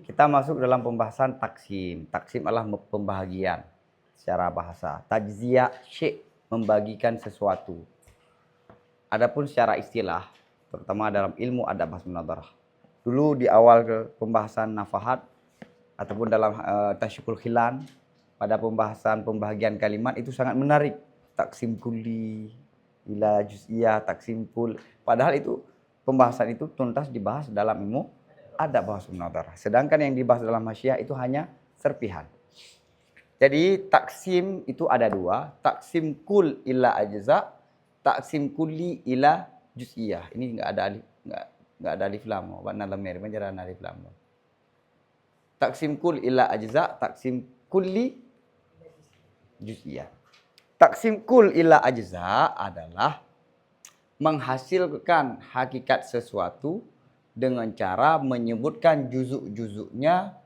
Kita masuk dalam pembahasan taksim. Taksim adalah pembahagian secara bahasa. Tajziyah syai' membagikan sesuatu. Adapun secara istilah, terutama dalam ilmu adab bahasa munadharah. Dulu di awal ke pembahasan nafahat ataupun dalam tasyiqul khilan, pada pembahasan pembahagian kalimat itu sangat menarik. Taksim kulli ila juz'iyah, taksim kul. Padahal itu pembahasan itu tuntas dibahas dalam ilmu adab bahasa munadharah. Sedangkan yang dibahas dalam hasyiah itu hanya serpihan. Jadi taksim itu ada dua, taksim kul ila ajza, taksim kulli ila juz'iyah. Ini enggak ada alif lam. Wa lam mir menjaran alif lam. Taksim kul ila ajza, taksim kulli juz'iyah. Taksim kul ila ajza adalah menghasilkan hakikat sesuatu dengan cara menyebutkan juzuk-juzuknya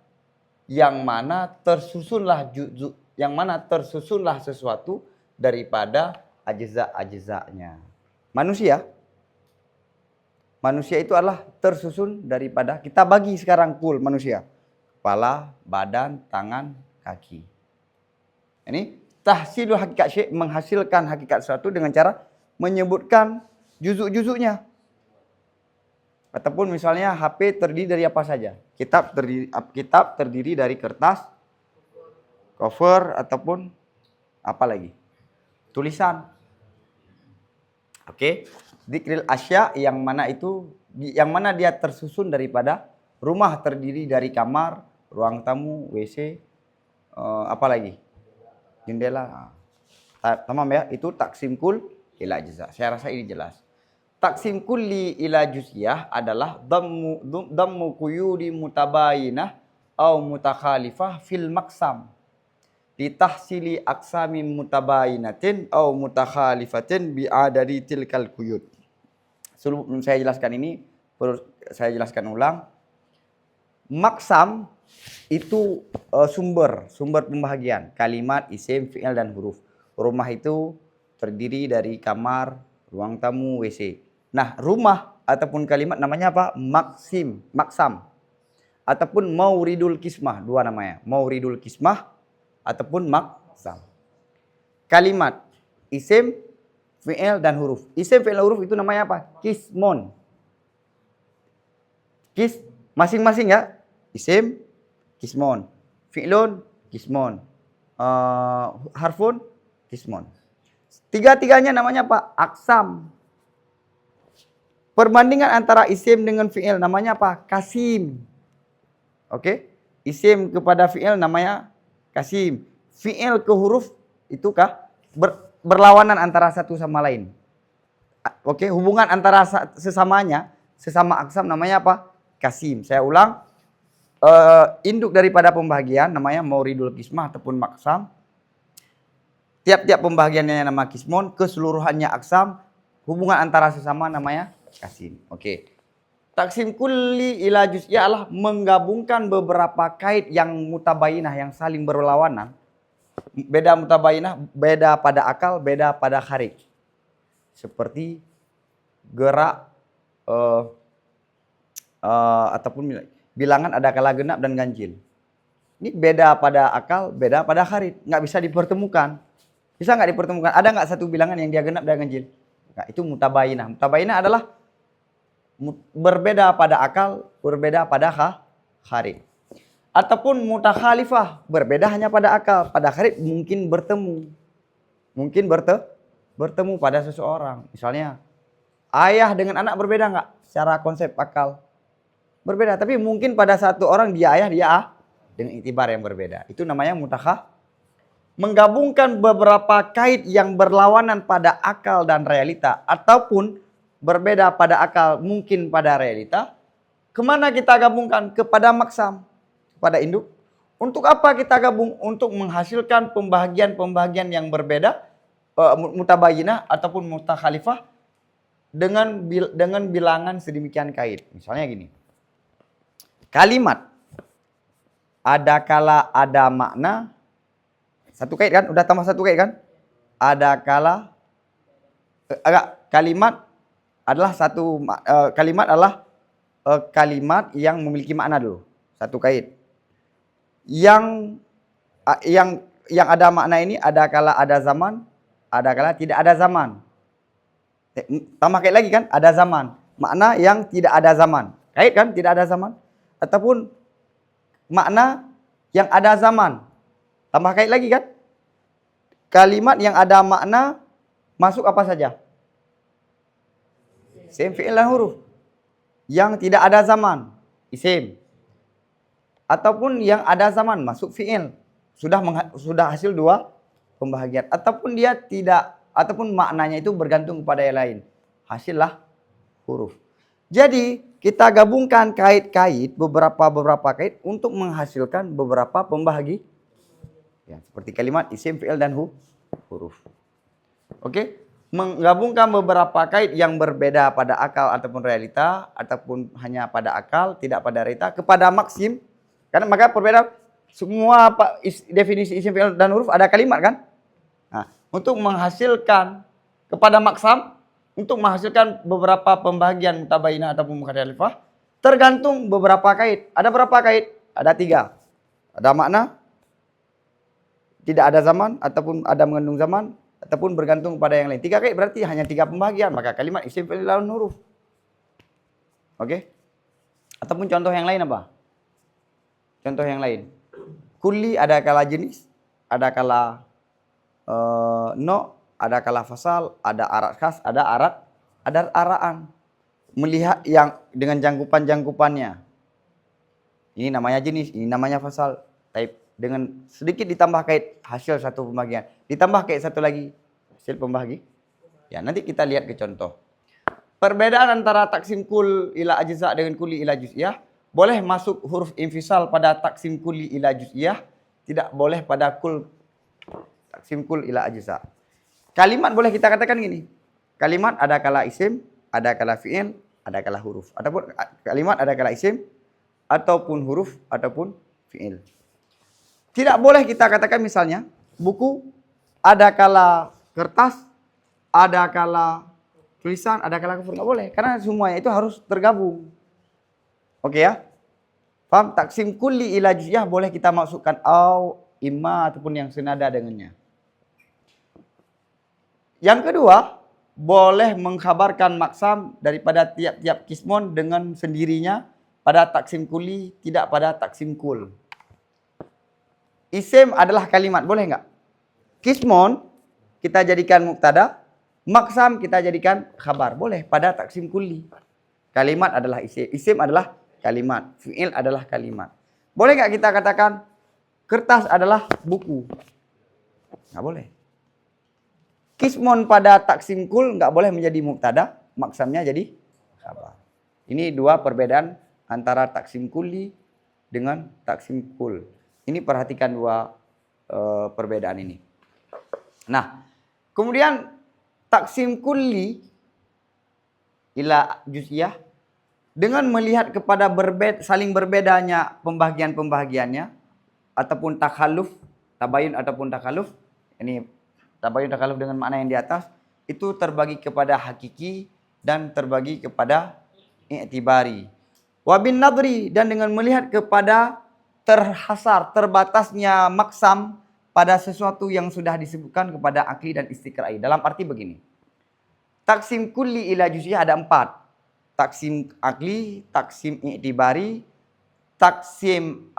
yang mana tersusunlah sesuatu daripada ajza-ajzanya. Manusia itu adalah tersusun daripada, kita bagi sekarang kul manusia. Kepala, badan, tangan, kaki. Ini tahsilul hakikat syai', menghasilkan hakikat sesuatu dengan cara menyebutkan juzuk-juzuknya. Ataupun misalnya HP terdiri dari apa saja? Kitab terdiri dari kertas, cover, ataupun apa lagi? Tulisan. Oke. Dzikril asya yang mana dia tersusun daripada rumah terdiri dari kamar, ruang tamu, WC, apa lagi? Jendela. Tamam ya, itu taksim kul ila ajza. Saya rasa ini jelas. Taksim kulli ila juz'iyah adalah dammu quyudi mutabayinah au mutakhalifah fil maksam. Ditahsili aksami mutabayinatin au mutakhalifatin bi'adadi tilkal quyud. Sebelum saya jelaskan ini, perlu saya jelaskan ulang. Maksam itu sumber pembahagian. Kalimat, isim, fi'il, dan huruf. Rumah itu terdiri dari kamar, ruang tamu, WC. Nah, rumah ataupun kalimat namanya apa? Maksam. Ataupun mauridul kismah, dua namanya. Mauridul kismah ataupun maksam. Kalimat, isim, fi'il, dan huruf. Isim, fi'il, huruf itu namanya apa? Kismon. Masing-masing ya. Isim, kismon. Fi'lun, kismon. Harfun, kismon. Tiga-tiganya namanya apa? Aksam. Perbandingan antara isim dengan fi'il namanya apa? Kasim. Oke? Isim kepada fi'il namanya kasim. Fi'il ke huruf itukah berlawanan antara satu sama lain. Oke, hubungan antara sesama aksam namanya apa? Kasim. Saya ulang. Induk daripada pembahagian namanya mauridul kismah ataupun maksam. Tiap-tiap pembahagiannya nama kismon, keseluruhannya aksam, hubungan antara sesama namanya kasim. Oke. Taksim kulli ila juz'iyah adalah menggabungkan beberapa kait yang mutabayinah, yang saling berlawanan. Beda mutabayinah, beda pada akal, beda pada kharij. Seperti gerak ataupun bilangan ada kala genap dan ganjil. Ini beda pada akal, beda pada kharij. Nggak bisa dipertemukan. Bisa nggak dipertemukan? Ada nggak satu bilangan yang dia genap dan ganjil? Nah, itu mutabayinah. Mutabayinah adalah berbeda pada akal, berbeda pada kharij. Ataupun mutakhalifah, berbeda hanya pada akal, pada kharij mungkin bertemu. Mungkin bertemu pada seseorang. Misalnya, ayah dengan anak berbeda nggak secara konsep akal? Berbeda, tapi mungkin pada satu orang dia ayah, dia dengan iktibar yang berbeda. Itu namanya menggabungkan beberapa kait yang berlawanan pada akal dan realita, ataupun berbeda pada akal mungkin pada realita. Kemana kita gabungkan? Kepada maksam, kepada induk. Untuk apa kita gabung? Untuk menghasilkan pembahagian yang berbeda, mutabayinah ataupun mutakhalifah dengan bilangan sedemikian kait. Misalnya gini. Kalimat ada kala ada makna satu kait kan? Udah tambah satu kait kan? Ada kala kalimat adalah kalimat yang memiliki makna dulu. Satu kait. Yang ada makna ini ada kala ada zaman, ada kala tidak ada zaman. Tambah kait lagi kan, ada zaman. Makna yang tidak ada zaman. Kait kan, tidak ada zaman. Ataupun makna yang ada zaman. Tambah kait lagi kan. Kalimat yang ada makna masuk apa saja? Isim, fi'il, dan huruf. Yang tidak ada zaman, isim. Ataupun yang ada zaman masuk fi'il. Sudah hasil dua pembahagian. Ataupun dia tidak, ataupun maknanya itu bergantung kepada yang lain. Hasillah huruf. Jadi kita gabungkan kait-kait, beberapa kait untuk menghasilkan beberapa pembahagi. Ya, seperti kalimat isim, fi'il, dan huruf. Oke? Menggabungkan beberapa kait yang berbeda pada akal ataupun realita, ataupun hanya pada akal, tidak pada realita, kepada maksim. Karena maka perbedaan semua definisi isim, fi'il, dan huruf ada kalimat kan? Nah, untuk menghasilkan kepada maksam, untuk menghasilkan beberapa pembagian mutabainah ataupun mukhatalifah, tergantung beberapa kait. Ada berapa kait? Ada 3. Ada makna, tidak ada zaman, ataupun ada mengandung zaman, ataupun bergantung pada yang lain. 3 kait berarti hanya 3 pembagian. Maka kalimat isim, fi'il, dan huruf. Oke? Ataupun contoh yang lain apa? Contoh yang lain. Kulli ada kala jenis, ada kala ada kala fasal, ada arat khas, ada araan. Melihat yang dengan jangkupan-jangkupannya. Ini namanya jenis, ini namanya fasal. Type dengan sedikit ditambah kait hasil satu pembagian. Ditambah kait satu lagi hasil pembagi. Ya, nanti kita lihat ke contoh. Perbedaan antara taksim kul ila ajza dengan kulli ila juz'iyah. Boleh masuk huruf infisal pada taksim kulli ila juz'iyah, tidak boleh pada taksim kul ila ajza. Kalimat boleh kita katakan gini. Kalimat ada kala isim, ada kala fi'il, ada kala huruf. Ataupun kalimat ada kala isim, ataupun huruf, ataupun fi'il. Tidak boleh kita katakan misalnya, buku ada kala kertas, ada kala tulisan, ada kala kufur. Nggak boleh, karena semuanya itu harus tergabung. Oke ya? Paham? Taksim kulli ila juz'iyah boleh kita masukkan au, imma, ataupun yang senada dengannya. Yang kedua, boleh mengkhabarkan maksam daripada tiap-tiap kismon dengan sendirinya pada taksim kulli, tidak pada taksim kul. Isim adalah kalimat, boleh nggak? Kismon kita jadikan mubtada, maksam kita jadikan khabar, boleh pada taksim kulli. Kalimat adalah isim, isim adalah kalimat, fi'il adalah kalimat. Boleh nggak kita katakan kertas adalah buku? Nggak boleh. Kismon pada taksim kul nggak boleh menjadi mubtada, maksamnya jadi khabar. Ini dua perbedaan antara taksim kulli dengan taksim kul. Ini perhatikan dua perbedaan ini. Nah, kemudian taksim kulli ila juz'iyah dengan melihat kepada saling berbedanya pembagian-pembagiannya ataupun takhalluf, tabayun ataupun takhalluf. Ini tabayun takhalluf dengan makna yang di atas itu terbagi kepada hakiki dan terbagi kepada i'tibari. Wa bin nadri, dan dengan melihat kepada terbatasnya maksam pada sesuatu yang sudah disebutkan kepada akli dan istiqra'i. Dalam arti begini. Taksim kulli ila juz'iyah ada 4. Taksim akli, taksim i'tibari, taksim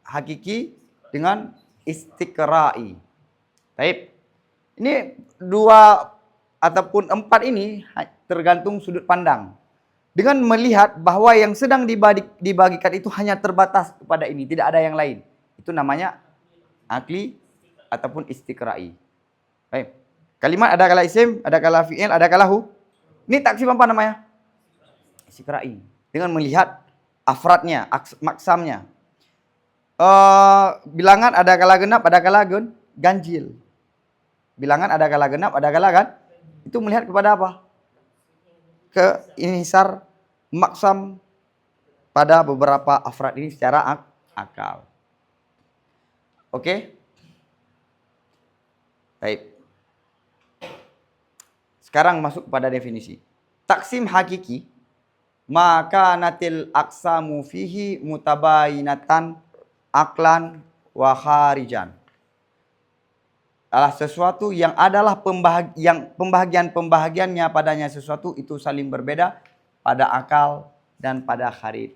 hakiki dengan istiqra'i. Baik. Ini 2 ataupun 4 ini tergantung sudut pandang. Dengan melihat bahwa yang sedang dibagikan itu hanya terbatas kepada ini, tidak ada yang lain. Itu namanya akli ataupun istiqra'i. Baik. Kalimat ada kala isim, ada kala fi'il, ada kala hu. Ini taksim apa namanya? Istiqra'i. Dengan melihat afradnya, maksamnya. Bilangan ada kala genap, ada kala ganjil. Bilangan ada kala genap, ada kala kan? Itu melihat kepada apa? Ke inhisar maksam pada beberapa afrad ini secara akal. Oke? Baik. Sekarang masuk pada definisi. Taksim hakiki maka natil aqsamu fihi mutabayinatan aklan wa kharijan. Adalah sesuatu yang adalah pembahagian-pembahagiannya padanya sesuatu itu saling berbeda pada akal dan pada kharij.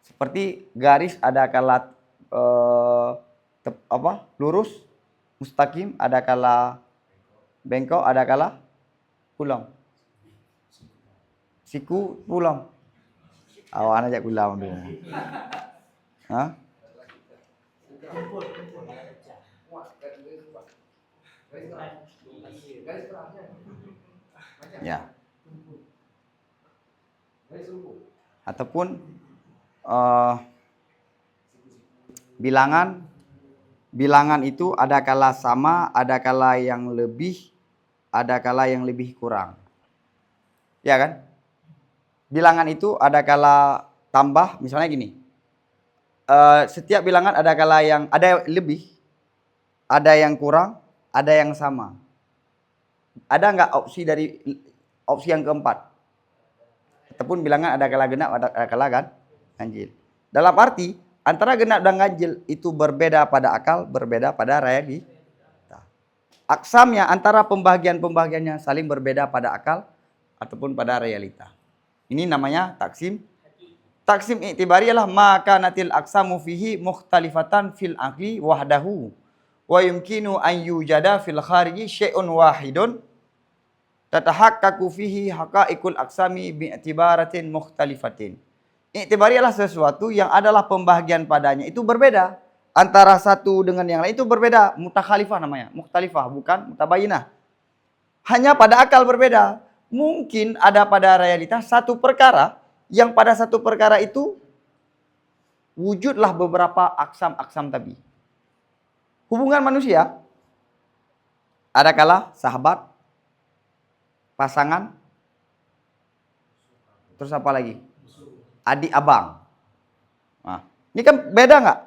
Seperti garis ada kala lurus, mustaqim, ada kala bengkok, ada kala pulang. Siku pulang. Awan aja pulang dulu. Hah? Ya. Ataupun bilangan itu ada kala sama, ada kala yang lebih, ada kala yang lebih kurang. Ya kan? Bilangan itu ada kala tambah, misalnya gini. Setiap bilangan ada kala yang ada lebih, ada yang kurang, ada yang sama. Ada nggak opsi yang keempat? Ataupun bilangan ada kala genap, ada kala ganjil. Dalam arti antara genap dan ganjil itu berbeda pada akal, berbeda pada realita. Aksamnya antara pembahagiannya saling berbeda pada akal ataupun pada realita. Ini namanya taksim. Taksim i'tibari adalah maka natil aksamu fihi mukhtalifatan fil aqli wahdahu wa yumkinu an yujada fil khariji syai'un wahidun tatahaqqaqu fihi haqa'iqul aksami bi'tibaratin mukhtalifatin. I'tibari adalah sesuatu yang adalah pembahagian padanya itu berbeda antara satu dengan yang lain, itu berbeda, mutakhalifah namanya, mukhtalifah bukan mutabayinah. Hanya pada akal berbeda. Mungkin ada pada realitas satu perkara yang pada satu perkara itu wujudlah beberapa aksam-aksam tadi. Hubungan manusia ada kala sahabat, pasangan, terus apa lagi? Adik abang. Nah, ini kan beda nggak?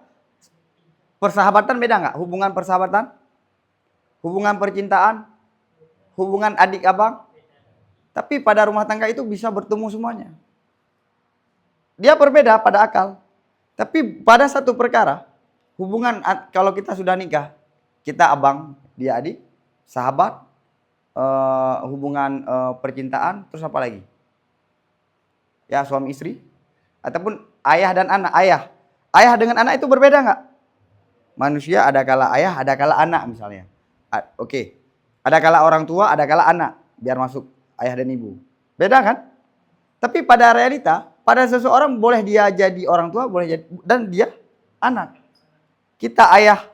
Persahabatan beda nggak? Hubungan persahabatan, hubungan percintaan, hubungan adik abang. Tapi pada rumah tangga itu bisa bertemu semuanya. Dia berbeda pada akal. Tapi pada satu perkara, hubungan kalau kita sudah nikah, kita abang, dia adik, sahabat, hubungan percintaan, terus apa lagi? Ya, suami istri, ataupun ayah dan anak. Ayah dengan anak itu berbeda nggak? Manusia ada kala ayah, ada kala anak misalnya. Oke. Ada kala orang tua, ada kala anak. Biar masuk ayah dan ibu. Beda kan? Tapi pada realita, pada seseorang boleh dia jadi orang tua, boleh jadi, dan dia anak. Kita ayah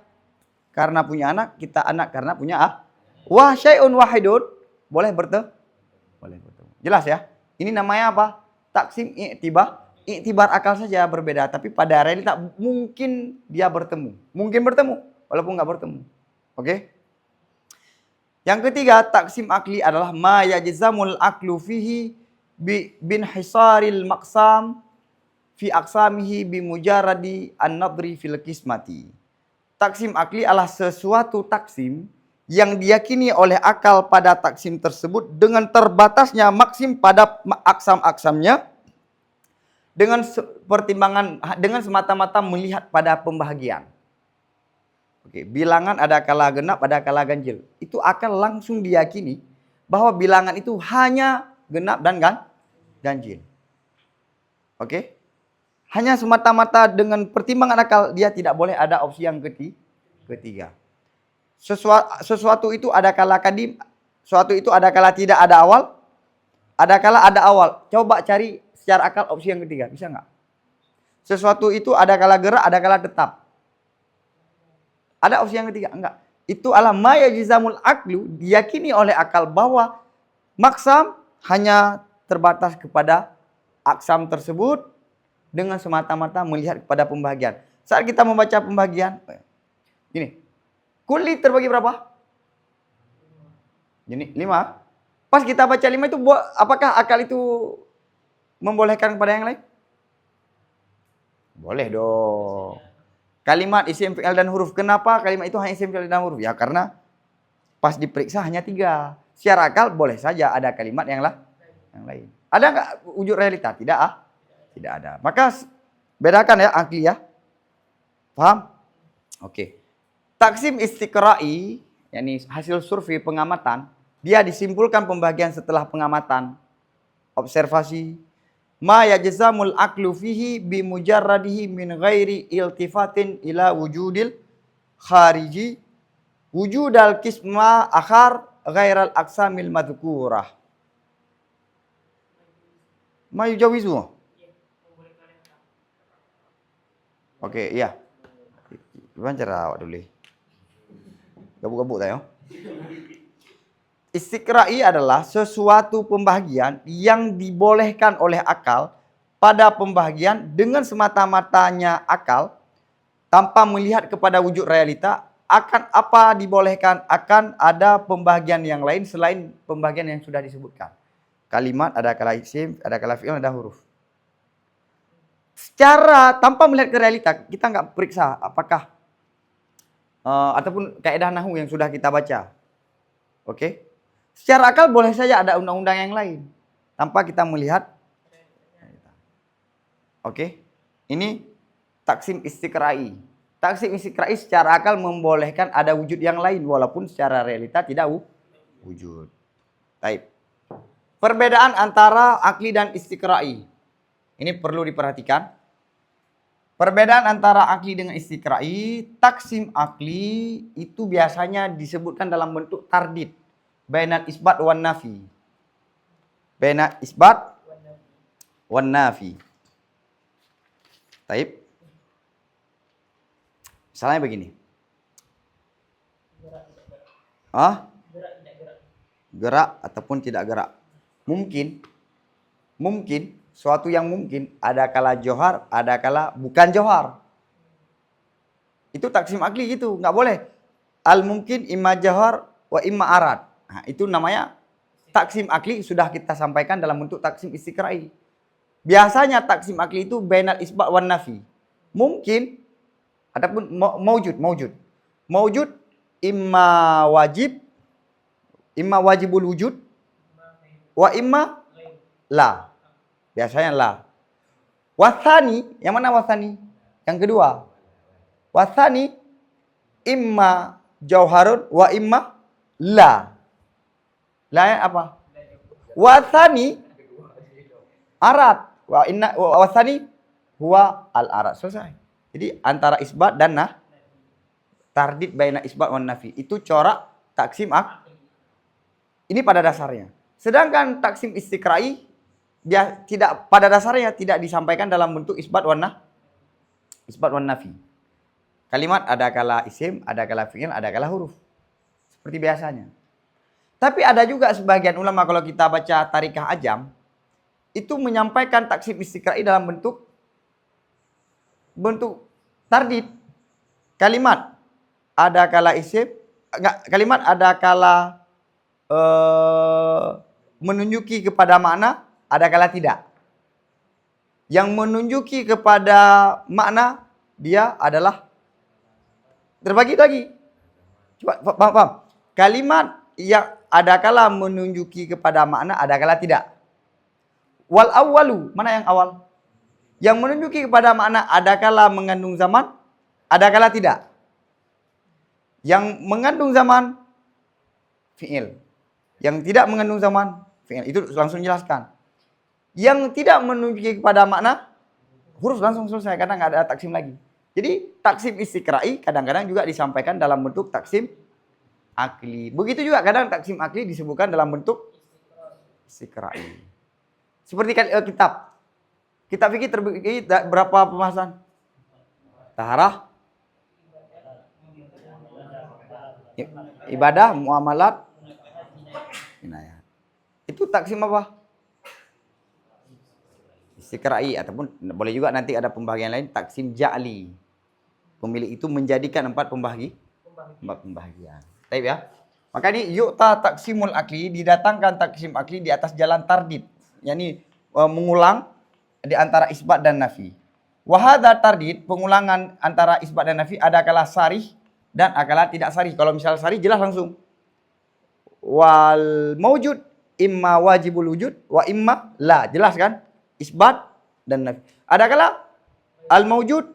karena punya anak, kita anak karena punya wah syai'un wahidun, boleh bertemu. Boleh bertemu. Jelas ya? Ini namanya apa? Taksim i'tibar. I'tibar akal saja berbeda, tapi pada realita mungkin dia bertemu. Mungkin bertemu, walaupun nggak bertemu. Oke? Yang ketiga, taksim akli adalah ma yajzamul aklu fihi bin hisaril maqsam fi aqsamihi bi mujarradi an-nadri fil qismati. Taksim akli adalah sesuatu taksim yang diyakini oleh akal pada taksim tersebut dengan terbatasnya maksim pada aksam-aksamnya dengan pertimbangan, dengan semata-mata melihat pada pembahagian. Oke, bilangan ada kala genap, ada kala ganjil. Itu akal langsung diyakini bahwa bilangan itu hanya genap dan ganjil. Oke? Hanya semata-mata dengan pertimbangan akal, dia tidak boleh ada opsi yang ketiga. Sesuatu itu ada kala kadim, sesuatu itu ada kala tidak ada awal, ada kala ada awal. Coba cari secara akal opsi yang ketiga, bisa nggak? Sesuatu itu ada kala gerak, ada kala tetap. Ada opsi yang ketiga? Enggak. Itu adalah ma yajzamul aklu, diyakini oleh akal bahwa maksam hanya terbatas kepada aksam tersebut dengan semata-mata melihat kepada pembahagian. Saat kita membaca pembahagian, gini, kulit terbagi berapa? Jadi 5. Pas kita baca 5 itu, apakah akal itu membolehkan kepada yang lain? Boleh dong. Kalimat isim fi'il dan huruf. Kenapa kalimat itu hanya isim fi'il dan huruf? Ya karena pas diperiksa hanya 3. Secara akal boleh saja ada kalimat yang lain. Ada nggak wujud realita? Tidak tidak ada. Maka bedakan ya akli ya. Paham? Oke. Taksim istiqra'i, yakni hasil survei pengamatan, dia disimpulkan pembagian setelah pengamatan, observasi. Ma yajzamul aqlu fihi bimujarradihi min ghairi iltifatin ila wujudil khariji wujudal kisma akhar ghairal aksamil madhkurah. Ma yujawizu. Oke, iya. Gimana cara awak dulu? Gabuk-gabuk tayo. Istiqra'i adalah sesuatu pembahagian yang dibolehkan oleh akal pada pembahagian dengan semata-matanya akal tanpa melihat kepada wujud realita akan apa dibolehkan, akan ada pembahagian yang lain selain pembahagian yang sudah disebutkan. Kalimat ada kala isim, ada kala fi'il, ada huruf. Secara tanpa melihat ke realita, kita nggak periksa apakah ataupun kaidah nahwu yang sudah kita baca. Oke? Secara akal boleh saja ada undang-undang yang lain tanpa kita melihat. Oke? Ini taksim istiqra'i. Taksim istiqra'i secara akal membolehkan ada wujud yang lain walaupun secara realita tidak wujud. Baik. Perbedaan antara akli dan istiqra'i. Ini perlu diperhatikan. Perbedaan antara akli dengan istiqra'i, taksim akli itu biasanya disebutkan dalam bentuk tardid. Bainal isbat wan nafi. Bainal isbat wan nafi. Taib. Misalnya begini. Gerak ataupun tidak gerak. Mungkin suatu yang mungkin ada kala johar, ada kala bukan johar. Itu taksim akli gitu, nggak boleh. Al mungkin imma johar wa imma arad. Nah, itu namanya taksim akli sudah kita sampaikan dalam bentuk taksim istiqra'i. Biasanya taksim akli itu bainal isbat wan nafi. Mungkin ataupun maujud imma wajibul wujud wa imma la. Biasanya la. Wasani, yang mana wasani? Yang kedua. Wasani imma jauharun wa imma la. La apa? Wasani arad. Wasani huwa al arad. Selesai. Jadi antara isbat dan tardid baina isbat wan nafi. Itu corak taksim ini pada dasarnya. Sedangkan taksim istiqra'i dia tidak pada dasarnya tidak disampaikan dalam bentuk isbat wan nafi. Kalimat ada kala isim, ada kala fi'il, ada kala huruf. Seperti biasanya. Tapi ada juga sebagian ulama kalau kita baca Tarikah Ajam itu menyampaikan taksim istiqra'i dalam bentuk tardid. Kalimat ada kala isim, kalimat ada kala menunjuki kepada makna, ada kala tidak. Yang menunjuki kepada makna dia adalah terbagi lagi. Coba paham. Kalimat yang ada kala menunjuki kepada makna, ada kala tidak. Wal awwalu, mana yang awal? Yang menunjuki kepada makna ada kala mengandung zaman, ada kala tidak. Yang mengandung zaman fi'il. Yang tidak mengandung zaman fi'il. Itu langsung jelaskan. Yang tidak menunjuki kepada makna huruf langsung selesai karena nggak ada taksim lagi. Jadi taksim istiqra'i kadang-kadang juga disampaikan dalam bentuk taksim akli. Begitu juga kadang taksim akli disebutkan dalam bentuk istiqra'i. Seperti kitab. Kitab fikih terbagi berapa pembahasan? Taharah, ibadah, muamalat, inayat. Itu taksim apa? Istiqra'i ataupun boleh juga nanti ada pembagian lain taksim ja'li. Pemilik itu menjadikan empat pembagian. Baik ya. Maka ini yu'ta taksimul akli, didatangkan taksim akli di atas jalan tardid. yakni mengulang di antara isbat dan nafi. Wahada tardid, pengulangan antara isbat dan nafi ada kala sarih dan akala tidak sarih. Kalau misal sarih jelas langsung. Wal maujud imma wajibul wujud wa imma la. Jelas kan? Isbat dan nafi. Ada kala al-mawjud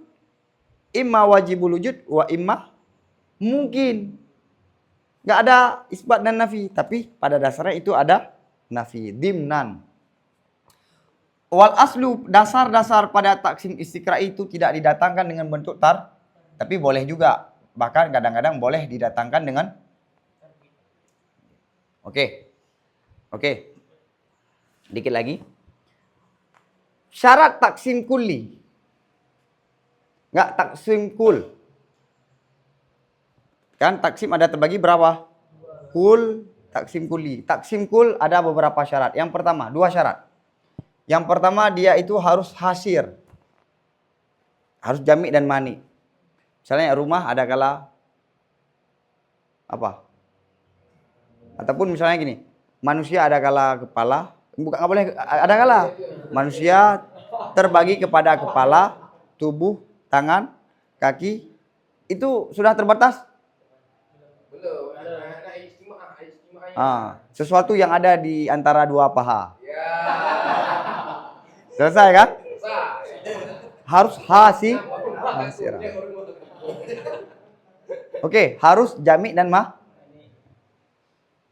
imma wajibul wujud wa imma mungkin. Nggak ada isbat dan nafi, tapi pada dasarnya itu ada nafi dimnan. Wal aslu, dasar-dasar pada taksim istiqra'i itu tidak didatangkan dengan bentuk tar, tapi boleh juga. Bahkan kadang-kadang boleh didatangkan dengan Oke. Dikit lagi. Syarat taksim kulli. Enggak taksim kul. Kan taksim ada terbagi berapa? Kul, taksim kulli. Taksim kul ada beberapa syarat. Yang pertama, 2 syarat. Yang pertama dia itu harus hasir. Harus jami' dan mani. Misalnya rumah ada kala apa? Ataupun misalnya gini, manusia ada kala kepala, bukan nggak boleh ada kala. Manusia terbagi kepada kepala, tubuh, tangan, kaki. Itu sudah terbatas? Belum. Sesuatu yang ada di antara 2 paha. Selesai kan? Harus hasir. Oke, harus jami' dan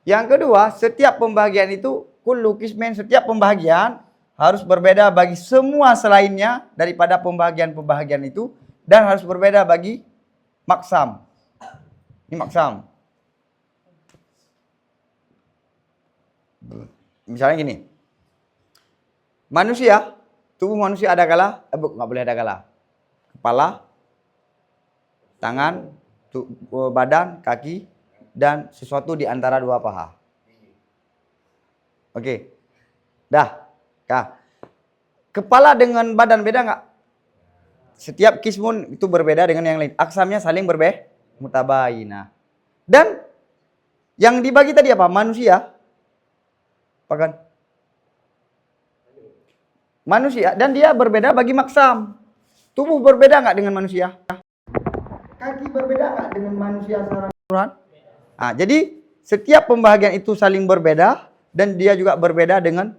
Yang kedua, setiap pembahagian itu kullu qismin, setiap pembahagian harus berbeda bagi semua selainnya daripada pembahagian-pembahagian itu, dan harus berbeda bagi maksam. Ini maksam. Misalnya gini. Manusia, tubuh manusia ada kala, nggak boleh ada kala. Kepala, tangan, badan, kaki, dan sesuatu di antara 2 paha. Oke. Dah. Kepala dengan badan beda nggak? Setiap kismun itu berbeda dengan yang lain. Aksamnya saling berbeda. Mutabayinah. Dan yang dibagi tadi apa? Manusia. Apa kan? Manusia. Dan dia berbeda bagi maksam. Tubuh berbeda nggak dengan manusia? Kaki berbeda nggak dengan manusia secara keseluruhan? Jadi setiap pembahagian itu saling berbeda dan dia juga berbeda dengan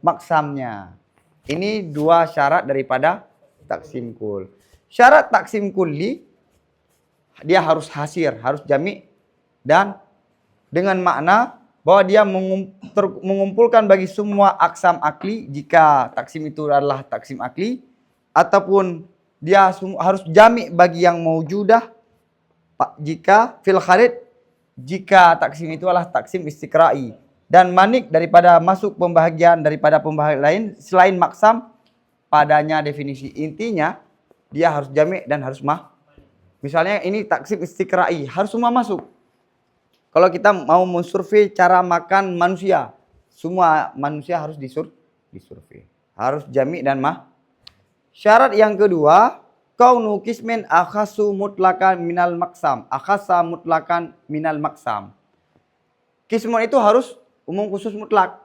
maksamnya. Ini 2 syarat daripada taksim kul. Syarat taksim kulli dia harus hasir, harus jami' dan dengan makna bahwa dia mengumpulkan bagi semua aksam akli jika taksim itu adalah taksim akli, ataupun dia harus jami' bagi yang maujudah jika fil kharid, jika taksim itu adalah taksim istiqra'i, dan manik daripada masuk pembahagian daripada pembahagian lain selain maksam padanya definisi. Intinya dia harus jami' dan harus Misalnya ini taksim istiqra'i, harus semua masuk. Kalau kita mau mensurvei cara makan manusia, semua manusia harus disurvei. Harus jami' dan Syarat yang kedua, kaunu qismin akhasu mutlakan minal maksam. Akhasa mutlakan minal maksam. Qismun itu harus umum khusus mutlak.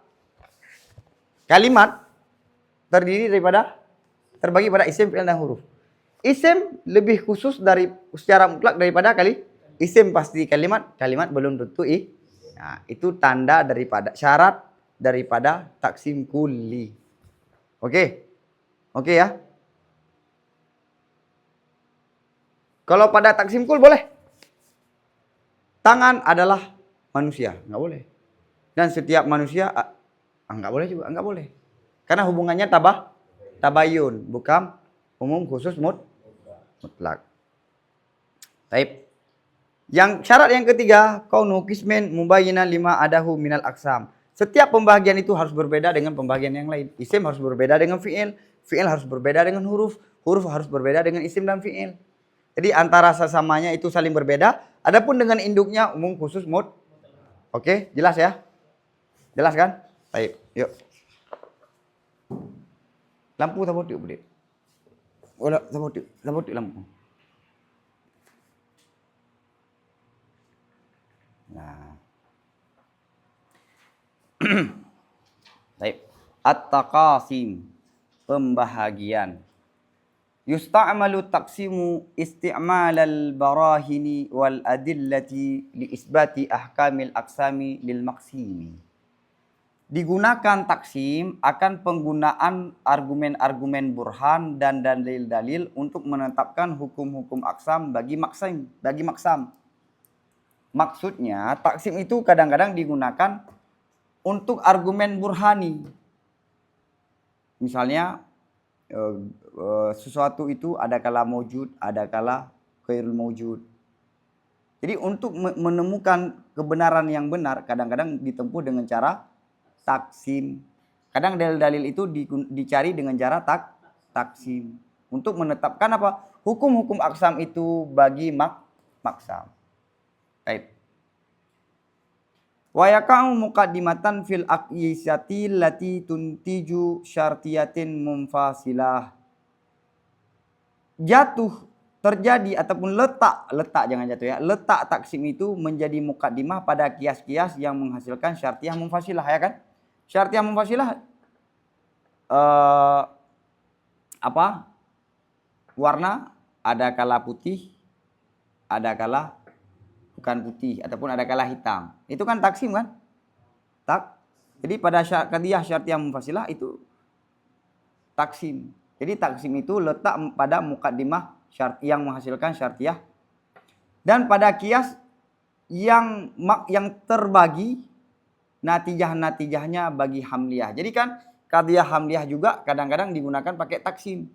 Kalimat terbagi pada isim, fi'il, dan huruf. Isim lebih khusus secara mutlak daripada isim pasti. Kalimat belum tentu Nah, itu tanda daripada syarat daripada taksim kulli. Oke ya. Kalau pada taksim kul boleh. Tangan adalah manusia, nggak boleh. Dan setiap manusia nggak boleh juga, nggak boleh. Karena hubungannya tabayun, bukan umum khusus mutlak. Taib. Yang syarat yang ketiga, kaunu qismin mubayyinan lima adahu minal aksam. Setiap pembahagian itu harus berbeda dengan pembahagian yang lain. Isim harus berbeda dengan fi'il, fi'il harus berbeda dengan huruf, huruf harus berbeda dengan isim dan fi'il. Jadi antara sesamanya itu saling berbeda. Adapun dengan induknya umum khusus Oke, jelas ya? Jelas kan? Baik, yuk. Lampu sabut yuk, Budi. Sabut yuk lampu. Nah. Baik. At-taqasim, pembahagian. Yusta'malu taqsimu isti'malal barahini wal adillati li isbati ahkamil aqsami lil maqsimi. digunakan taksim akan penggunaan argumen-argumen burhan dan dalil-dalil untuk menetapkan hukum-hukum aksam bagi maksam. Maksudnya taksim itu kadang-kadang digunakan untuk argumen burhani. Misalnya sesuatu itu ada kala maujud, ada kala ghairul maujud. Jadi untuk menemukan kebenaran yang benar kadang-kadang ditempuh dengan cara taksim. Kadang dalil-dalil itu dicari dengan cara taksim untuk menetapkan apa? Hukum-hukum aksam itu bagi maksam. Baik. Wa yaqa'u muqaddimatan fil aqyisati allati tuntiju syartiyatin munfasilah. Jatuh terjadi ataupun letak jangan jatuh ya. Letak taksim itu menjadi muqaddimah pada kias-kias yang menghasilkan syartiyah munfasilah, ya kan? Syartiyah munfasilah apa? Warna ada kala putih, ada kala bukan putih ataupun ada kala hitam. Itu kan taksim kan? Jadi pada qadiyah syartiyah munfasilah itu taksim. Jadi taksim itu letak pada muqaddimah yang menghasilkan syartiyah. Dan pada kias yang terbagi natijah-natijahnya bagi hamliyah. Jadi kan qadiyah hamliyah juga kadang-kadang digunakan pakai taksim.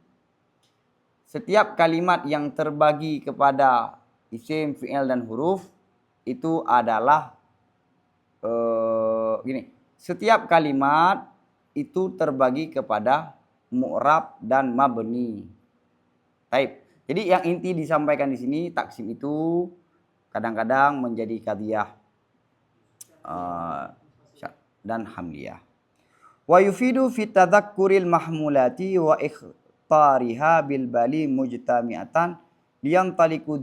Setiap kalimat yang terbagi kepada isim, fi'il dan huruf itu adalah gini. Setiap kalimat itu terbagi kepada mu'rab dan mabni. Taib. Jadi yang inti disampaikan di sini taksim itu kadang-kadang menjadi qadiyah dan hamliyah. Wa yufidu fi tadhakkuril mahmulati wa ikhtariha bil bali mujtami'atan liyantalika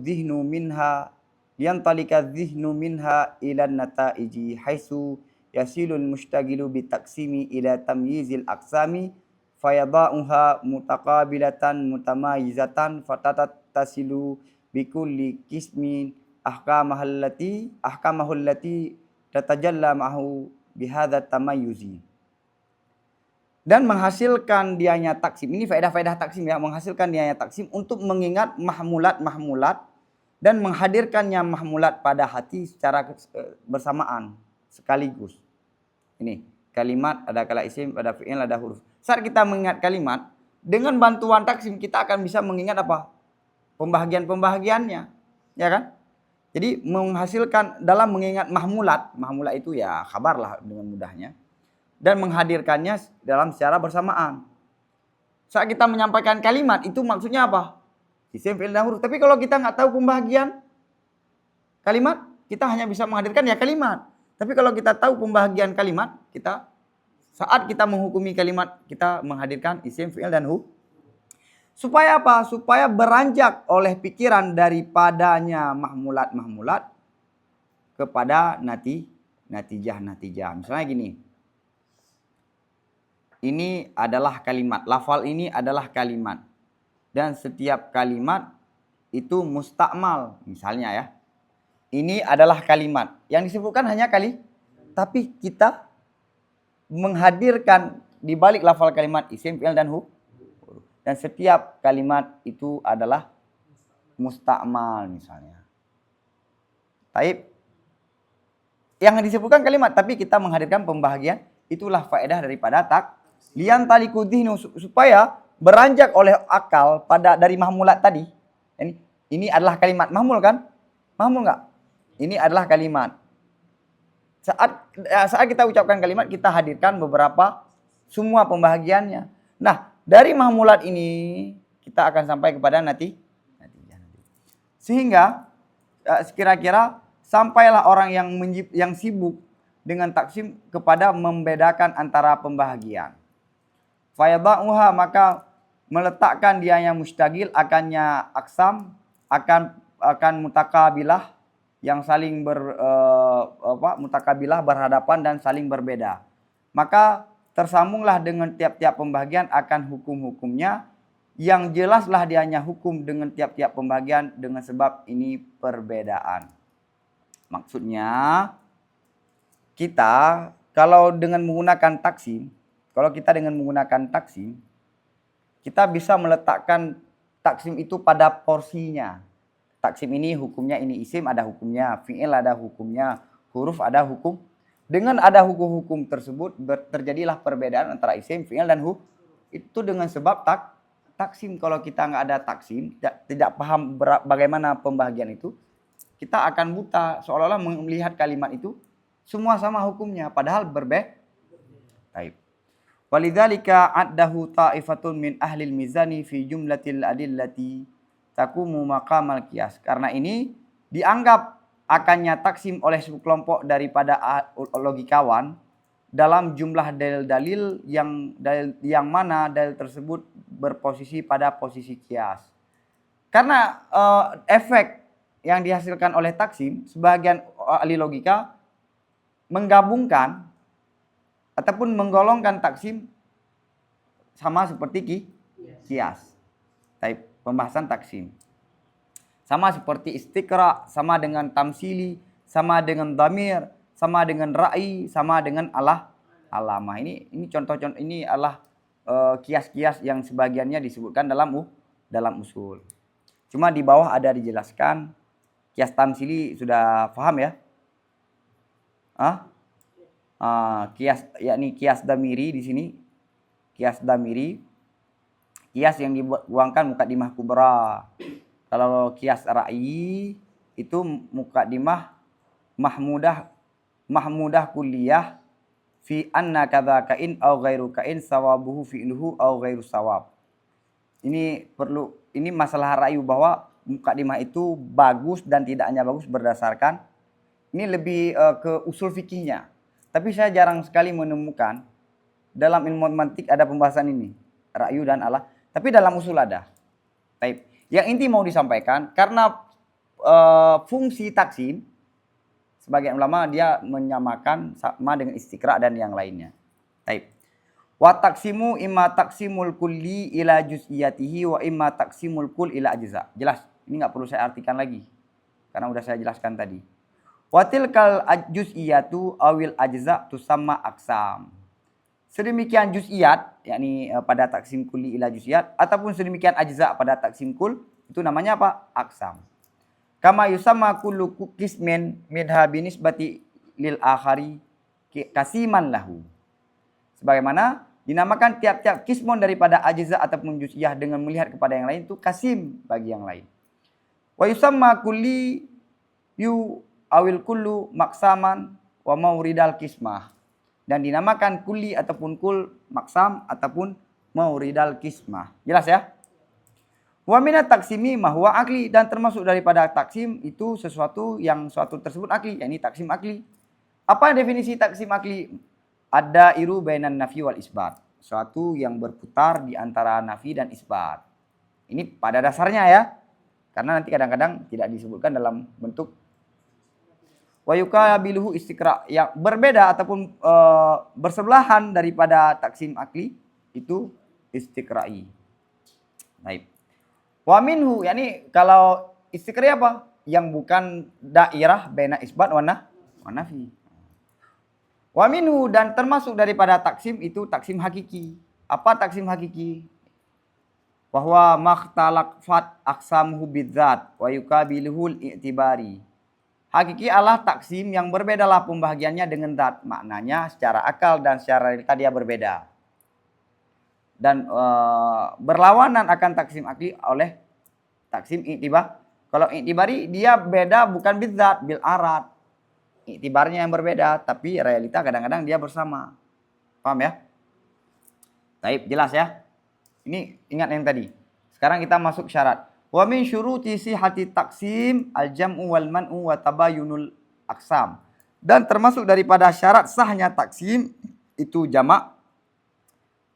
dhihnu minha ila nataiji haisu yasilul mushtagilu bitaksimi ila tamyizil aqsami fayada'uha mutaqabilatan mutamayizatan fatatattasilu bikulli qismin ahkamahallati tatajalla ma'ahu bihadza tamayyuzi. Dan menghasilkan dianya taksim. Ini faedah-faedah taksim ya, menghasilkan dianya taksim untuk mengingat mahmulat-mahmulat dan menghadirkannya mahmulat pada hati secara bersamaan sekaligus. Ini kalimat ada kala isim, ada fi'il, ada huruf. Saat kita mengingat kalimat, dengan bantuan taksim kita akan bisa mengingat apa? Pembahagian-pembahagiannya, ya kan? Jadi menghasilkan dalam mengingat mahmulat itu ya khabar lah dengan mudahnya. Dan menghadirkannya dalam secara bersamaan. Saat kita menyampaikan kalimat itu maksudnya apa? Isim, fi'il dan huruf. Tapi kalau kita nggak tahu pembahagian kalimat, kita hanya bisa menghadirkan ya kalimat. Tapi kalau kita tahu pembahagian kalimat, saat kita menghukumi kalimat, kita menghadirkan isim, fi'il dan huruf. Supaya apa? Supaya beranjak oleh pikiran daripadanya mahmulat-mahmulat kepada natijah-natijah. Misalnya gini. Ini adalah kalimat. Lafal ini adalah kalimat. Dan setiap kalimat itu mustakmal. Misalnya ya. Ini adalah kalimat. Yang disebutkan hanya tapi kita menghadirkan di balik lafal kalimat isim, fi'il dan huruf. Dan setiap kalimat itu adalah mustakmal misalnya. Taib. Yang disebutkan kalimat tapi kita menghadirkan pembahagian, itulah faedah daripada lian talikudihnu, supaya beranjak oleh akal dari mahmulat tadi. Ini adalah kalimat. Mahmul kan? Mahmul enggak? Ini adalah kalimat. Saat kita ucapkan kalimat, kita hadirkan semua pembahagiannya. Nah, dari mahmulat ini kita akan sampai kepada natijah. Sehingga kira-kira sampailah orang yang sibuk dengan taksim kepada membedakan antara pembahagian. Fayada'uha, maka meletakkan dia yang mustagil akannya aksam, akan mutakabilah yang saling mutakabilah berhadapan dan saling berbeda. Maka tersambunglah dengan tiap-tiap pembahagian akan hukum-hukumnya yang jelaslah dianya hukum dengan tiap-tiap pembahagian dengan sebab ini perbedaan. Maksudnya kita kalau dengan menggunakan taksim, kalau kita dengan menggunakan taksim, kita bisa meletakkan taksim itu pada porsinya. Taksim ini hukumnya, ini isim ada hukumnya, fi'il ada hukumnya, huruf ada hukum. Dengan ada hukum-hukum tersebut terjadilah perbedaan antara isim, fi'il dan huruf. Itu dengan sebab taksim. Kalau kita nggak ada taksim, tidak paham bagaimana pembagian itu, kita akan buta seolah-olah melihat kalimat itu semua sama hukumnya, padahal berbeda. Baik. Walidzalika addahu ta'ifatun min ahlil mizani fi jumlatil adillati takumu maqamal qiyas. Karena ini dianggap akannya taksim oleh sekelompok daripada logikawan dalam jumlah dalil-dalil yang mana dalil tersebut berposisi pada posisi qiyas. Karena efek yang dihasilkan oleh taksim, sebagian ahli logika menggabungkan ataupun menggolongkan taksim sama seperti qiyas. Type pembahasan taksim. Sama seperti istiqra, sama dengan tamsili, sama dengan dhamir, sama dengan ra'i, sama dengan alamah. Ini contoh-contoh, ini adalah kias-kias yang sebagiannya disebutkan dalam usul. Cuma di bawah ada dijelaskan. Kias tamsili sudah paham ya? Kias, yakni kias damiri di sini. Kias damiri, kias yang dibuangkan muqaddimah kubra. Kalau kias ra'i itu muqaddimah mahmudah kulliyah fi anna kadza kain au ghairu kain sawabuhu fi'luhu au ghairu sawab. Ini masalah ra'i bahwa muqaddimah itu bagus dan tidak hanya bagus berdasarkan, ini lebih ke usul fikihnya. Tapi saya jarang sekali menemukan dalam ilmu mantik ada pembahasan ini, ra'yu dan Allah. Tapi dalam usul ada. Baik. Yang inti mau disampaikan, karena fungsi taksim, sebagian ulama dia menyamakan sama dengan istiqra dan yang lainnya. Baik. Wa taksimu imma taksimul kulli ila juz'iyatihi wa imma taksimul kull ila ajza. Jelas. Ini nggak perlu saya artikan lagi, karena udah saya jelaskan tadi. Watilkal juz'iyatu awil ajza tusamma aksam. Sedemikian juz'iyat, yakni pada taksim kulli ila juz'iyat, ataupun sedemikian ajza pada taksim kul, itu namanya apa? Aksam. Kama yusamma kullu qismin minha binisbati lil akhari kasiman lahu. Sebagaimana dinamakan tiap-tiap kismon daripada ajza ataupun juz'iyah dengan melihat kepada yang lain itu kasim bagi yang lain. Wa yusamma kulli yu awil kullu maksaman wa mauridal kismah. Dan dinamakan kulli ataupun kul maksam ataupun mauridal kismah. Jelas ya? Wa minat taksimi mahwa akli. Dan termasuk daripada taksim itu sesuatu yang suatu tersebut akli. Yakni taksim akli. Apa definisi taksim akli? Ada iru bainan nafi wal isbat. Suatu yang berputar di antara nafi dan isbat. Ini pada dasarnya ya. Karena nanti kadang-kadang tidak disebutkan dalam bentuk wa yuqabiluhu istiqra, yang berbeda ataupun bersebelahan daripada taksim akli itu istiqra'i. Baik. Wa minhu, yakni kalau istiqra'i apa? Yang bukan dairah baina isbat wa nafi. Wa minhu, dan termasuk daripada taksim itu taksim hakiki. Apa taksim hakiki? Bahwa makhtalafat aqsamuhu bidzat wa yuqabiluhu i'tibari. Hakiki adalah taksim yang berbedalah pembahagiannya dengan zat. Maknanya secara akal dan secara realita dia berbeda. Dan berlawanan akan taksim akli oleh taksim i'tibar. Kalau i'tibari dia beda bukan bidzat, bil arad. I'tibarnya yang berbeda, tapi realita kadang-kadang dia bersama. Paham ya? Baik, jelas ya? Ini ingat yang tadi. Sekarang kita masuk syarat. Wa min syuruti sihhati taksim al-jam'u wal man'u wa tabayunul aqsam. Dan termasuk daripada syarat sahnya taksim itu jamak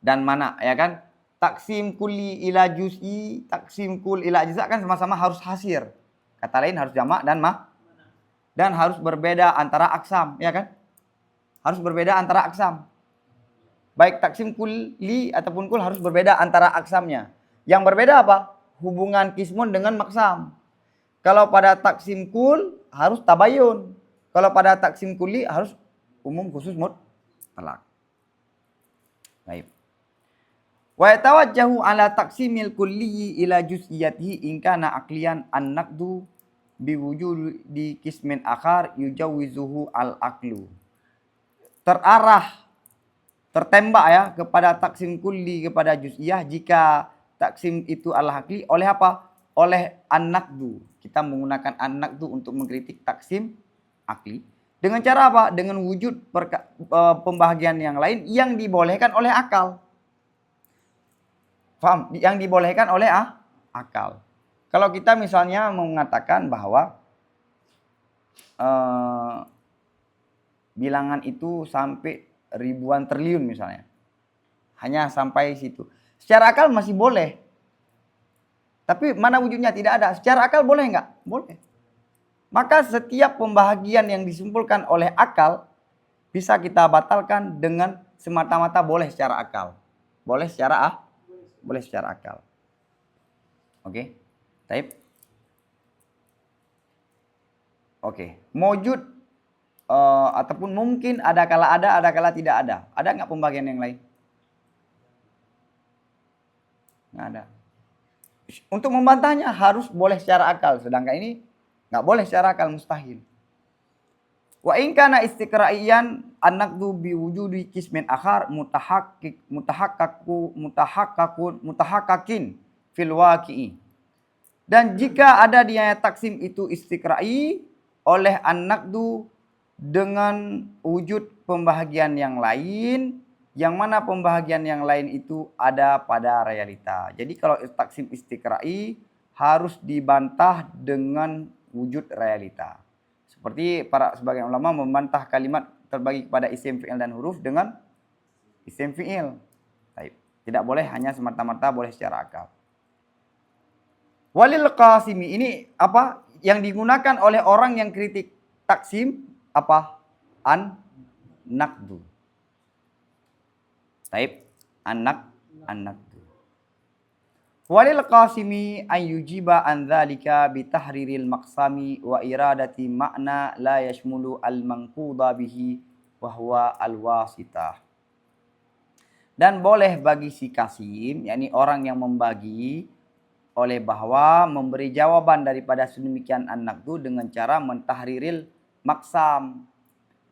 dan mana, ya kan? Taksim kulli ila juz'i, taksim kul ila ajza kan sama-sama harus hasir. Kata lain harus jamak dan harus berbeda antara aqsam, ya kan? Harus berbeda antara aqsam. Baik taksim kulli ataupun kul harus berbeda antara aksamnya. Yang berbeda apa? Hubungan kismun dengan maksam. Kalau pada taksim kul harus tabayun. Kalau pada taksim kulli harus umum khusus talak. Baik. Wa yatawajjahu ala taqsimil kulli ila juz'iyatihi in kana aqliyan an-naqdu biwujudi qismin akhar yujawizuhu al-aqlu. Tertembak ya kepada taksim kulli kepada juz'iyah jika taksim itu al-aqli oleh apa? Oleh an-naqdu. Kita menggunakan an-naqdu untuk mengkritik taksim akli. Dengan cara apa? Dengan wujud pembahagian yang lain yang dibolehkan oleh akal. Paham? Yang dibolehkan oleh akal. Kalau kita misalnya mengatakan bahwa bilangan itu sampai ribuan triliun misalnya. Hanya sampai situ. Secara akal masih boleh. Tapi mana wujudnya? Tidak ada. Secara akal boleh nggak? Boleh. Maka setiap pembahagian yang disimpulkan oleh akal bisa kita batalkan dengan semata-mata boleh secara akal. Boleh secara akal. Oke. Taib. Oke. Mewujud ataupun mungkin ada kala tidak ada. Ada nggak pembagian yang lain? Nggak ada. Untuk membantahnya harus boleh secara akal. Sedangkan ini nggak boleh secara akal, mustahil. Wa in kana istiqra'iyan an-naqdu bi wujudi qismin akhar mutahaqqaqin fil waqi'i. Dan jika ada dia taksim itu istiqra'i oleh an-naqdu dengan wujud pembahagian yang lain, yang mana pembahagian yang lain itu ada pada realita. Jadi kalau taksim istiqra'i harus dibantah dengan wujud realita. Seperti para sebagian ulama membantah kalimat terbagi kepada isim fi'il dan huruf dengan isim fi'il. Tidak boleh hanya semata-mata boleh secara akal. Walil qasimi ini apa? Yang digunakan oleh orang yang kritik taksim apa? An-naqdu. An-naqdu. Walil qasimi an yujiba an dzalika bi tahriril maqsami wa iradati makna la yashmulu al manquda bihi wa huwa al wasitah. Dan boleh bagi si Qasim, yakni orang yang membagi, oleh bahwa memberi jawaban daripada sedemikian an-naqdu dengan cara mentahriril maksam.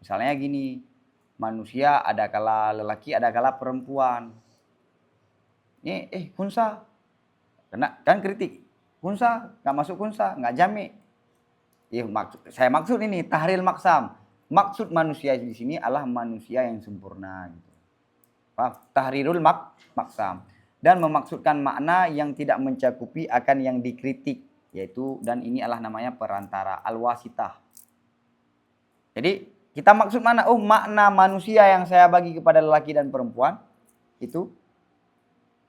Misalnya gini, manusia ada kala lelaki, ada kala perempuan. Ini kunsa. Kan kritik. Kunsa, nggak masuk kunsa, nggak jami'. Ya, saya maksud ini tahril maksam. Maksud manusia di sini adalah manusia yang sempurna. Gitu. Tahrirul maksam. Dan memaksudkan makna yang tidak mencakupi akan yang dikritik. Yaitu, dan ini adalah namanya perantara, al-wasitah. Jadi, kita maksud mana? Oh, makna manusia yang saya bagi kepada lelaki dan perempuan. Itu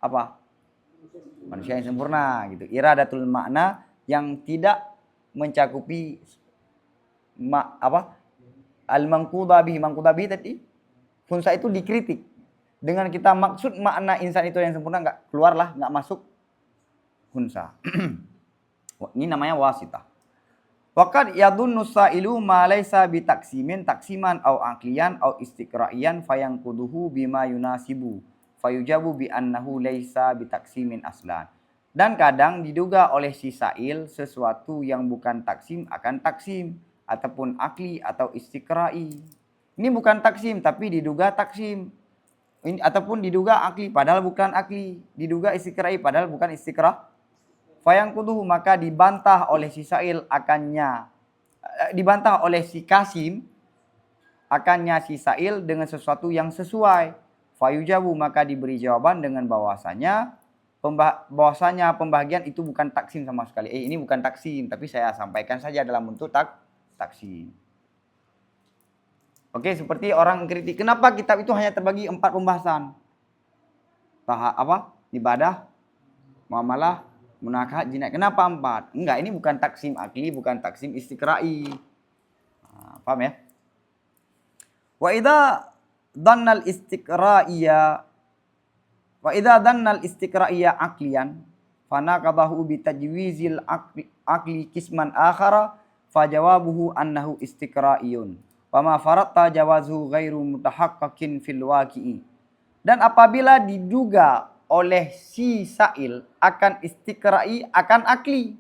apa? Manusia yang sempurna gitu. Iradatul makna yang tidak mencakupi al-manquda bihi tadi. Kunsa itu dikritik. Dengan kita maksud makna insan itu yang sempurna enggak keluarlah, enggak masuk kunsa. Ini namanya wasitah. Waqad yadhunnu sa'ilu ma laysa bi taksiman au aqliyan au istiqra'iyan fayanquduhu bima yunasibu. Fayujabu bi annahu laisa bitaksimin aslan. Dan kadang diduga oleh si sa'il sesuatu yang bukan taksim akan taksim ataupun akli atau istiqra'i. Ini bukan taksim tapi diduga taksim. Ini ataupun diduga akli padahal bukan akli, diduga istiqra'i padahal bukan istiqra'. Fayangkuduhu maka dibantah oleh si sa'il akannya dibantah oleh si Qasim akannya si sa'il dengan sesuatu yang sesuai. Fayujabu maka diberi jawaban dengan bahwasanya pembahagian itu bukan taksim sama sekali. Ini bukan taksim, tapi saya sampaikan saja dalam bentuk taksim. Oke, seperti orang kritik, kenapa kitab itu hanya terbagi 4 pembahasan? Ibadah, muamalah, munakahat, jinayah. Kenapa 4? Enggak, ini bukan taksim akli, bukan taksim istiqra'i. Paham ya? Wa idza dhannal istiqra'iyya aqliyan fanaqadahu bi tajwizil aqli qisman akhara fajawabuhu annahu istiqra'iyun Wa ma faratta jawazu ghairu mutahaqqaqin fil waqi'i. Dan apabila diduga oleh si sa'il akan istiqra'i akan akli.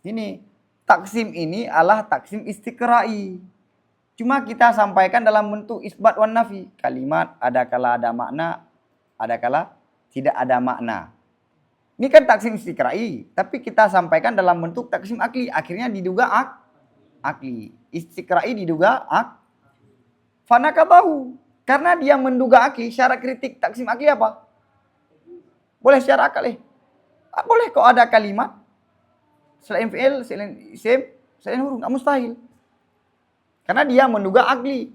Ini taksim ini adalah taksim istiqra'i. Cuma kita sampaikan dalam bentuk isbat wan nafi. Kalimat ada kala ada makna, ada kala tidak ada makna. Ini kan taksim istiqra'i, tapi kita sampaikan dalam bentuk taksim akli. Akhirnya diduga akli. Istiqra'i diduga fanakabahu. Karena dia menduga akli, syarat kritik taksim akli apa? Boleh secara akal boleh kok ada kalimat selain fi'il, selain isim, selain huruf, enggak mustahil. Karena dia menduga akli.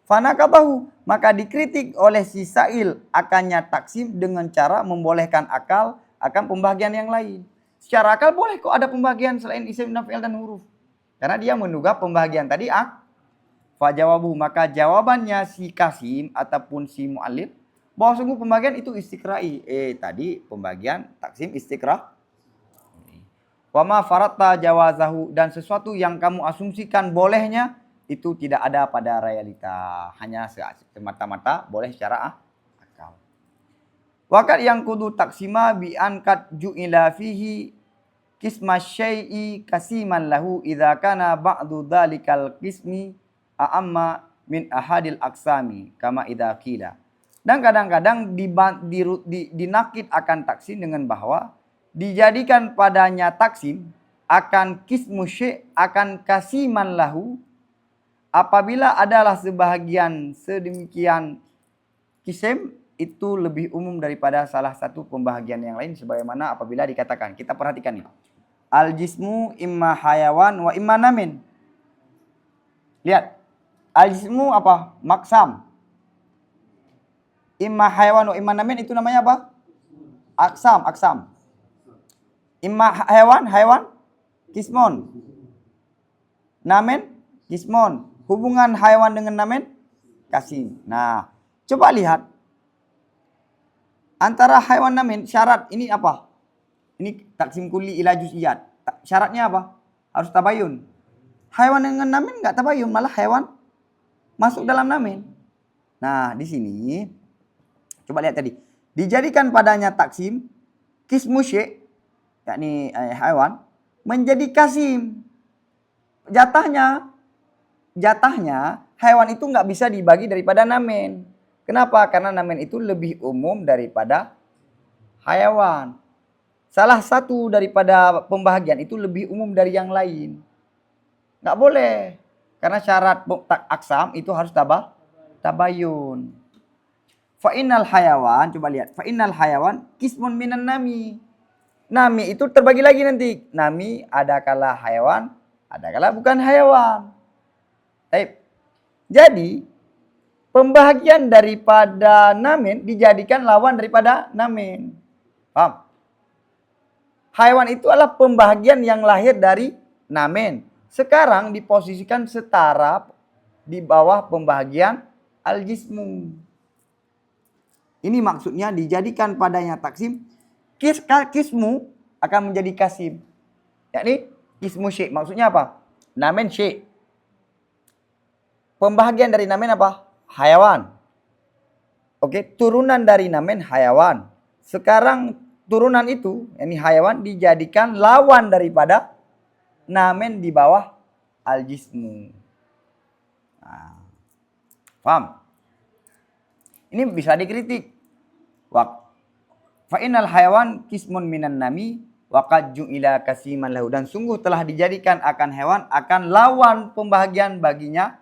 Fanakabahu, maka dikritik oleh si sa'il akannya taksim dengan cara membolehkan akal akan pembagian yang lain. Secara akal boleh kok ada pembagian selain isim, fi'il dan huruf. Karena dia menduga pembagian tadi fajawabu, maka jawabannya si Kasim ataupun si mu'allif bahwa sungguh pembagian itu istiqra'i. Tadi pembagian taksim istiqra'. Wa ma faratta jawazahu, dan sesuatu yang kamu asumsikan bolehnya itu tidak ada pada realita, hanya semata-mata boleh secara akal. Waqad yang kudu taksima bi ankat ju'ila fihi qisma syai'i kasiman lahu idza kana ba'du dzalikal qismi a'amma min ahadil aqsami kama idza qila. Dan kadang-kadang dinakid akan taksim dengan bahwa dijadikan padanya taksim akan qismu syai' akan kasiman lahu apabila adalah sebahagian sedemikian kisim itu lebih umum daripada salah satu pembahagian yang lain, sebagaimana apabila dikatakan, kita perhatikan ini, al jismu imma hayawan wa imma namin. Lihat, al jismu apa? Maksam. Imma hayawan wa imma namin itu namanya apa? Aksam. Imma hayawan kismon. Namin kismon. Hubungan hayawan dengan namin kasim. Nah, coba lihat antara hayawan namin, syarat ini apa? Ini taksim kulli ila juz'iyat. Syaratnya apa? Harus tabayun. Hayawan dengan namin enggak tabayun, malah hayawan masuk dalam namin. Nah, di sini coba lihat tadi. Dijadikan padanya taksim kismu syai', yakni hayawan menjadi kasim. Jatahnya hewan itu nggak bisa dibagi daripada namen. Kenapa? Karena namen itu lebih umum daripada hayawan. Salah satu daripada pembahagian itu lebih umum dari yang lain. Nggak boleh. Karena syarat aksam itu harus tabayun. Fa'innal hayawan, coba lihat. Fa'innal hayawan kismun minan nami. Nami itu terbagi lagi nanti. Nami ada kala hayawan, ada kala bukan hayawan. Jadi pembahagian daripada namin dijadikan lawan daripada namin. Paham? Hayawan itu adalah pembahagian yang lahir dari namin. Sekarang diposisikan setara di bawah pembahagian al-jismu. Ini maksudnya dijadikan padanya taksim. Kismu akan menjadi kasim. Yakni kismu syai'. Maksudnya apa? Namin syai'. Pembahagian dari namen apa? Hayawan. Oke, turunan dari namen hayawan. Sekarang turunan itu, ini hayawan dijadikan lawan daripada namen di bawah al-jismu. Nah, paham? Ini bisa dikritik. Fa'inal hayawan kismun minan nami waqad ju'ila kasiman lahu, dan sungguh telah dijadikan akan hewan akan lawan pembahagian baginya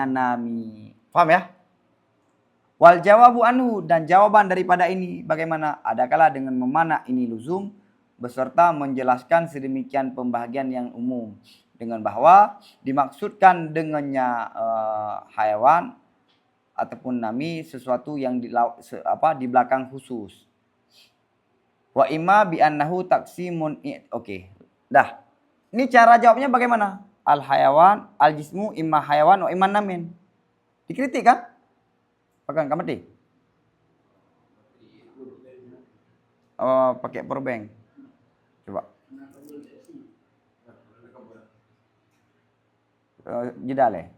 nami. Paham ya? Wal jawabu anhu, dan jawaban daripada ini bagaimana? Adakala dengan memana ini luzum beserta menjelaskan sedemikian pembahagian yang umum dengan bahwa dimaksudkan dengannya hayawan ataupun nami sesuatu yang di belakang khusus. Wa imma bi annahu taksimun. Oke. Dah. Ini cara jawabnya bagaimana? Al hayawan, al jismu, imma hayawan, wa imma namin. Dikritik kan? Pegang kamati. Pakai powerbank. Coba. jedale.